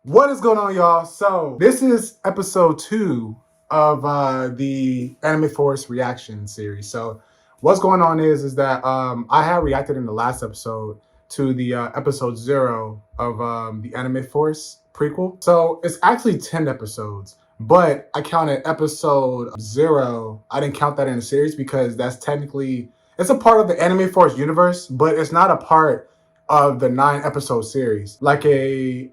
What is going on, y'all? So this is episode 2 of the Anime Force reaction series. So what's going on is that I had reacted in the last episode to the episode 0 of the Anime Force prequel. So it's actually 10 episodes, but I counted episode 0. I didn't count that in the series because that's technically, it's a part of the Anime Force universe, but it's not a part of the 9 episode series, like a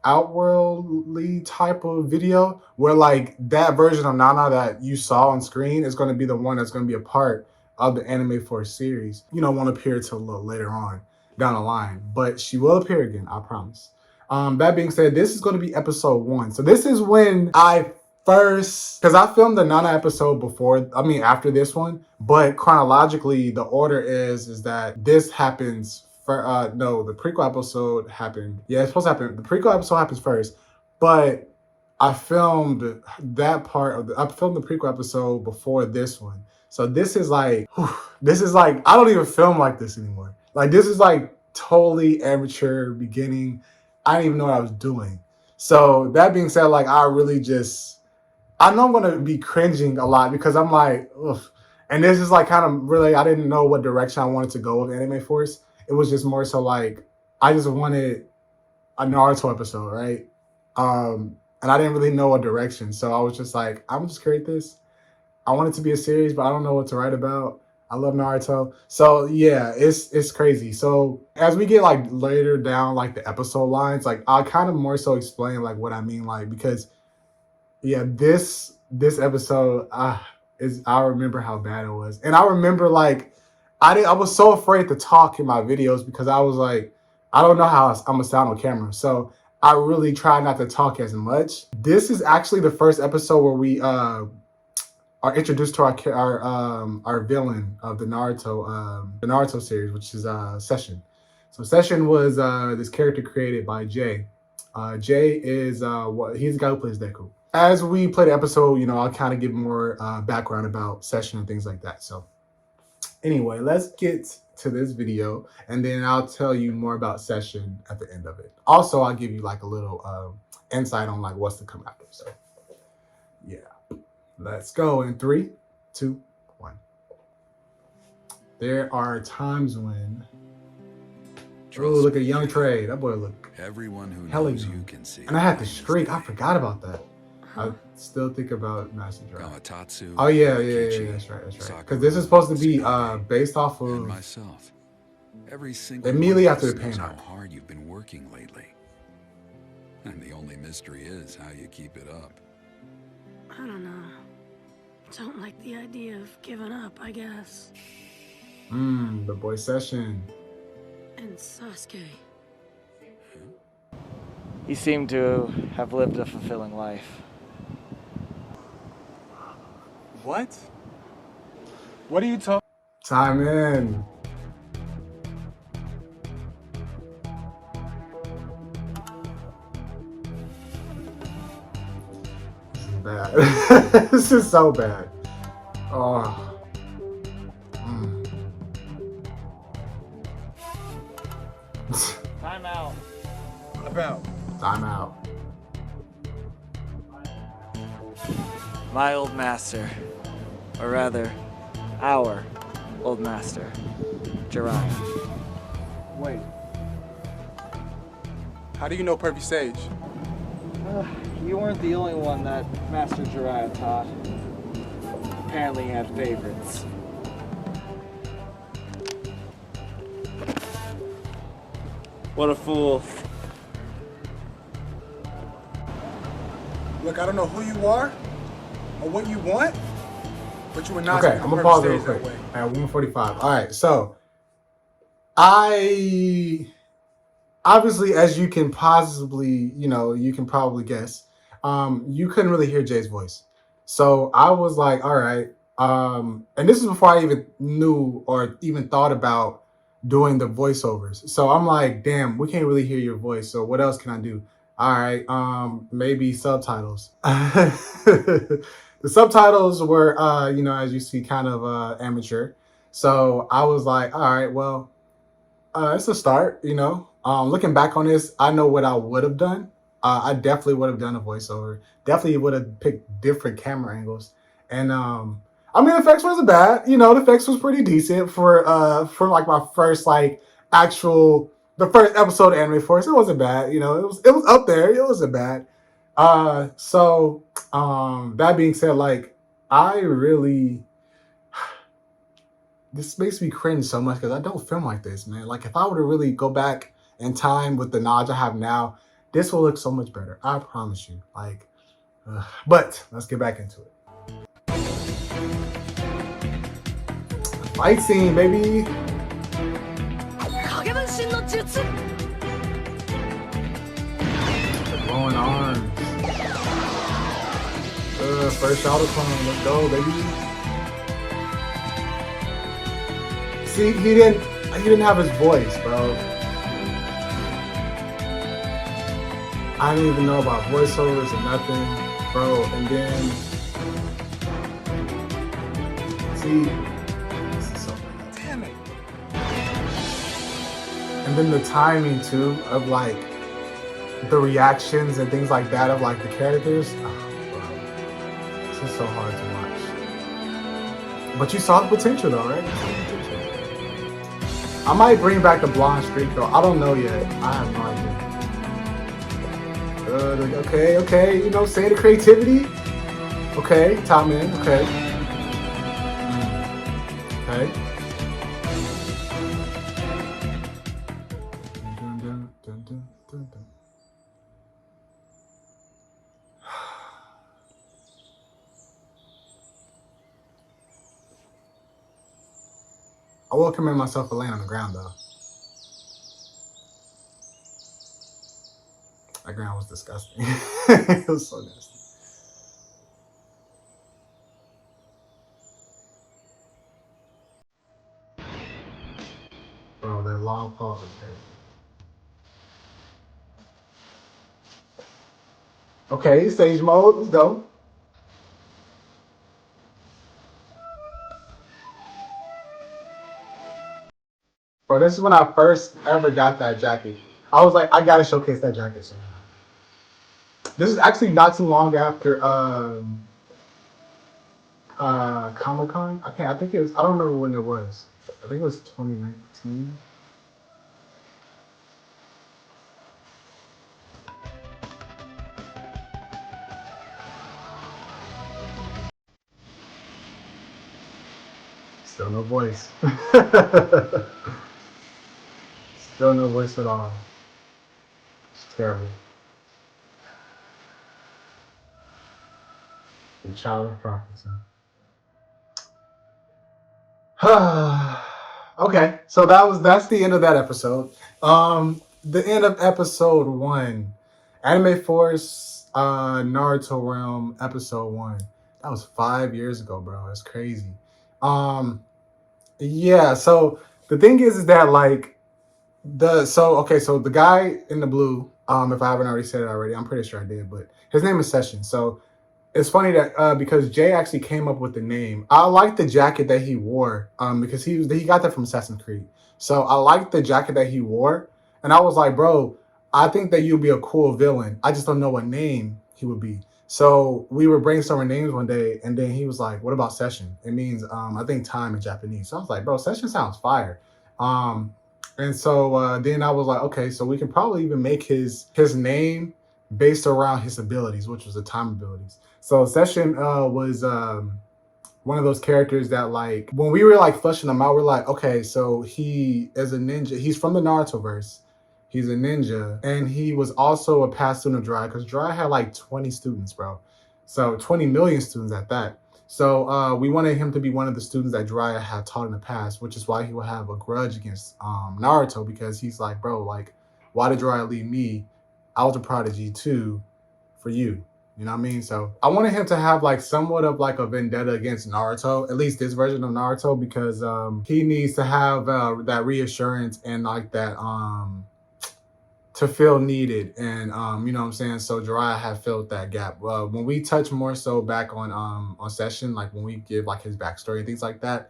outworldly type of video where like that version of Nana that you saw on screen is going to be the one that's going to be a part of the Anime Force series. Won't appear till a little later on down the line, but she will appear again, I promise. That being said, this is going to be episode 1. So this is when I first, because I filmed the Nana episode before, after this one, but chronologically the order is that this happens no, the prequel episode happened. Yeah, it's supposed to happen. The prequel episode happens first, but I filmed I filmed the prequel episode before this one. So this is like, I don't even film like this anymore. Like, this is like totally amateur beginning. I didn't even know what I was doing. So that being said, like, I know I'm going to be cringing a lot because I'm like, ugh. And this is like kind of really, I didn't know what direction I wanted to go with Anime Force. It was just more so like, I just wanted a Naruto episode, right? And I didn't really know what direction. So I was just like, I'm just create this. I want it to be a series, but I don't know what to write about. I love Naruto. So yeah, it's crazy. So as we get like later down like the episode lines, like I'll kind of more so explain like what I mean, like, because yeah, this episode I remember how bad it was. And I remember like I was so afraid to talk in my videos because I was like, I don't know how I'm gonna sound on camera. So I really try not to talk as much. This is actually the first episode where we are introduced to our villain of the Naruto series, which is Seshin. So Seshin was this character created by Jay. Jay is he's the guy who plays Deku. As we play the episode, I'll kind of give more background about Session and things like that. So anyway, let's get to this video, and then I'll tell you more about Session at the end of it. Also, I'll give you like a little insight on like what's to come after. So yeah, let's go in 3, 2, 1. There are times when, oh, look at young Trey. That boy look everyone who hella knows young. you can see. And I had to shriek. I forgot about that. I still think about Master Jiraiya. Kawatatsu, Oh yeah, that's right. Because this is supposed to be based off of myself. Every single immediately after the pain how arc. hard you've been working lately. And the only mystery is how you keep it up. I don't know. Don't like the idea of giving up, I guess. The boy Session. And Sasuke. He seemed to have lived a fulfilling life. What? What are you talking? Time in. This is bad. This is so bad. Oh. Time out. About. Time out. My old master, or rather, our old master, Jiraiya. Wait. How do you know Perfect Sage? You weren't the only one that Master Jiraiya taught. Apparently he had favorites. What a fool. Look, I don't know who you are or what you want, but you were not. Okay, I'm gonna pause it real quick at 1:45. All right, so I obviously, as you can possibly, you can probably guess, you couldn't really hear Jay's voice. So I was like, all right, and this is before I even knew or even thought about doing the voiceovers. So I'm like, damn, we can't really hear your voice. So what else can I do? All right, maybe subtitles. The subtitles were, as you see, kind of amateur. So I was like, all right, well, it's a start, Looking back on this, I know what I would have done. I definitely would have done a voiceover. Definitely would have picked different camera angles. And I mean, the effects wasn't bad. You know, the effects was pretty decent for like my first like actual the first episode of Anime Force. It wasn't bad. You know, it was up there. It wasn't bad. So that being said, like I really this makes me cringe so much because I don't film like this, man. Like if I were to really go back in time with the knowledge I have now, this will look so much better. I promise you. Like, but let's get back into it. Fight scene, baby. Blowing arms. First Shadow Clone. Let's go, baby. See, he didn't have his voice, bro. I didn't even know about voiceovers or nothing, bro. And then, see, this is so bad. Damn it. And then the timing too of like the reactions and things like that of like the characters. Oh, bro. This is so hard to watch. But you saw the potential though, right? I might bring back the blonde streak though. I don't know yet. I have no idea. Okay. You know, say the creativity. Okay, top man. Okay. Okay. Dun. I will commend myself for laying on the ground though. That ground was disgusting. It was so nasty. Bro, that long pause is crazy. Okay, stage mode, let's go. Bro, this is when I first ever got that jacket. I was like, I gotta showcase that jacket somehow. This is actually not too long after Comic-Con. I think it was, I don't remember when it was. I think it was 2019. Still no voice. Still no voice at all. It's terrible. The child of prophecy. Okay, so that's the end of that episode. The end of episode 1. Anime Force Naruto Realm episode 1. That was 5 years ago, bro. It's crazy. Yeah, so the thing is that like so the guy in the blue, if I haven't already said it already, I'm pretty sure I did, but his name is Seshin. So it's funny that because Jay actually came up with the name. I like the jacket that he wore because he got that from Assassin's Creed. So I like the jacket that he wore, and I was like, bro, I think that you'd be a cool villain. I just don't know what name he would be. So we were brainstorming names one day, and then he was like, "What about Session?" It means I think time in Japanese. So I was like, "Bro, Session sounds fire." And so then I was like, "Okay, so we can probably even make his name based around his abilities, which was the time abilities." So Session was one of those characters that like when we were like fleshing him out, we're like, okay, so he is a ninja. He's from the Naruto verse. He's a ninja, and he was also a past student of Jiraiya because Jiraiya had like 20 students, bro. So 20 million students at that. So we wanted him to be one of the students that Jiraiya had taught in the past, which is why he would have a grudge against Naruto because he's like, bro, like, why did Jiraiya leave me? I was a prodigy too, for you. You know what I mean? So I wanted him to have like somewhat of like a vendetta against Naruto, at least this version of Naruto, because he needs to have that reassurance and like that to feel needed. And you know what I'm saying? So Jiraiya had filled that gap. When we touch more so back on Session, like when we give like his backstory and things like that,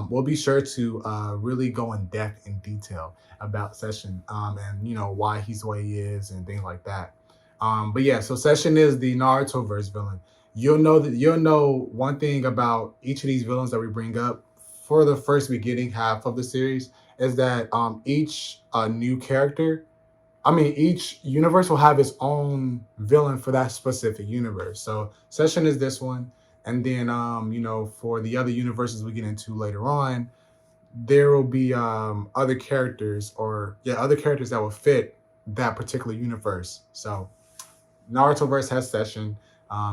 we'll be sure to really go in depth in detail about Session and you know why he's the way he is and things like that. But yeah, so Session is the Naruto verse villain. You'll know one thing about each of these villains that we bring up for the first beginning half of the series is that each new character, I mean, each universe will have its own villain for that specific universe. So Session is this one, and then for the other universes we get into later on, there will be other characters other characters that will fit that particular universe. So Naruto verse has Session.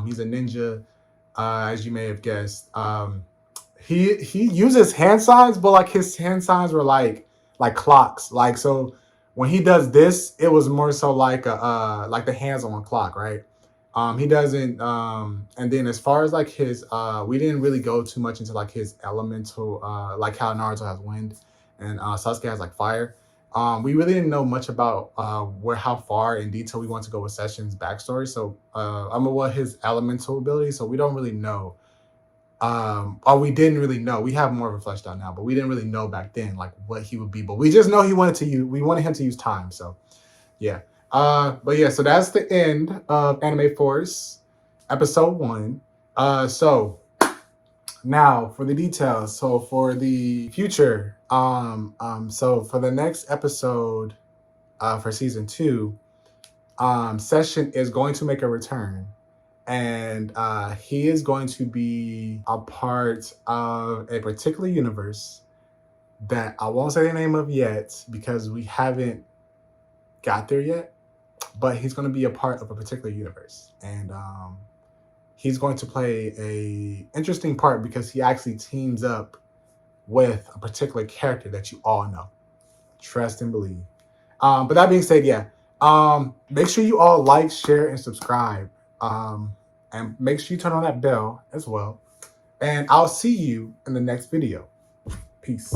He's a ninja, as you may have guessed. He uses hand signs, but like his hand signs were like clocks. Like so, when he does this, it was more so like the hands on a clock, right? He doesn't. And then as far as like his, we didn't really go too much into like his elemental, like how Naruto has wind, and Sasuke has like fire. We really didn't know much about how far in detail we want to go with Session's backstory. So what his elemental ability. So we don't really know. Or we didn't really know. We have more of it fleshed out now, but we didn't really know back then like what he would be. But we just know we wanted him to use time. So yeah. But yeah, so that's the end of Anime Force episode 1. So now for the details. So for the future, so for the next episode, for season 2, Session is going to make a return, and he is going to be a part of a particular universe that I won't say the name of yet because we haven't got there yet. But he's going to be a part of a particular universe, and he's going to play a interesting part because he actually teams up with a particular character that you all know. Trust and believe. But that being said, yeah, make sure you all like, share, and subscribe, and make sure you turn on that bell as well. And I'll see you in the next video. Peace.